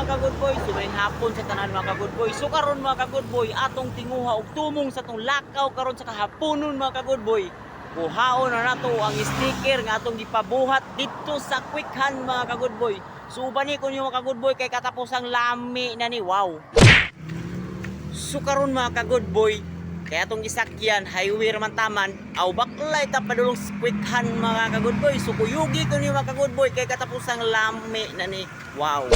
mga ka-good boy, sumayong hapon sa tanan mga ka-good boy. So karon mga ka-good boy, atong tinguha og tumong sa tong lakaw karon sa kahaponon mga ka-good boy. Kuhaon na nato ang sticker nga atong gipabuhat dito sa Quick Hand mga ka-good boy. So ubani ko niyo mga ka-good boy kay katapos ang lami na ni, wow. So karon mga ka-good boy, kaya itong gisakyan, highway raman taman, aw baklay ta padulong sa Quick Hand mga ka-good boy. So kuyugi ko niyo mga ka-good boy kay katapos ang lami na ni, wow.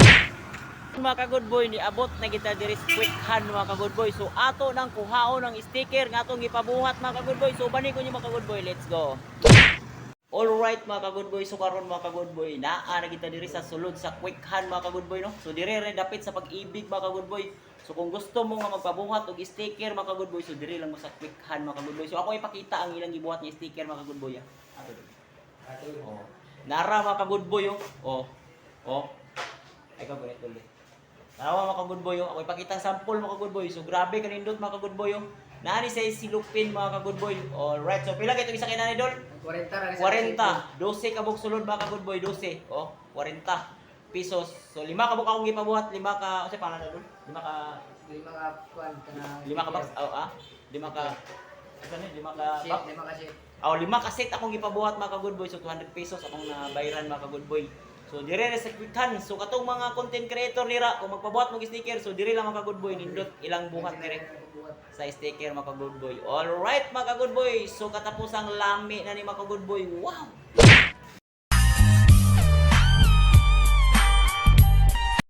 Mga ka-good boy, ni abot na kita diri sa Quick Hand mga ka-good boy. So ato nang kuhaon ng sticker nga atong gipabuhat mga ka-good boy. So bani ko niyo mga ka-good boy, let's go. Alright mga ka-good boy, so karon mga ka-good boy, naa na kita diri sa sulod sa Quick Hand mga ka-good boy no. So dire re dapit sa pag-ibig mga ka-good boy. So kung gusto mo nga magpabuhat og sticker mga ka-good boy, so dire lang mo sa Quick Hand mga ka-good boy. So ako ipakita ang ilang gibuhat nga sticker mga ka-good boy. Ato. Oh. Nara mga ka-good boy oh. Oh. Oh. Ay ka ulit ulit. Narawa mga ka-good boy oh. Ako ipakita ang sample mga ka-good boy. So grabe kanindot mga ka-good boy oh. Naani sa silupin mga ka-good boy. Alright. So pila kay itong isa kay nani dol? 40 ra 40. 12 kabog sulod mga ka-good boy. 12. Oh, 40 pesos. So 5 kabog akong gipabuhat. 5 ka, o sa pala na dol? 5 ka, 5 ka kuan kana 5 ka box. Oh, 5 ka, ano ni? 5 ka sheet, box. 5 ka sheet. Oh, 5 ka set akong gipabuhat mga ka-good boy. So 200 pesos akong nabayaran mga ka-good boy. So dire sa Quick Hand. So katong mga content creator nira kung magpabuhat mo og sticker, so dire lang mga ka-good boy nindot ilang buhat dire sa sticker mga ka-good boy. Alright mga ka-good boy. So katapos ang lami na ni mga ka-good boy. Wow.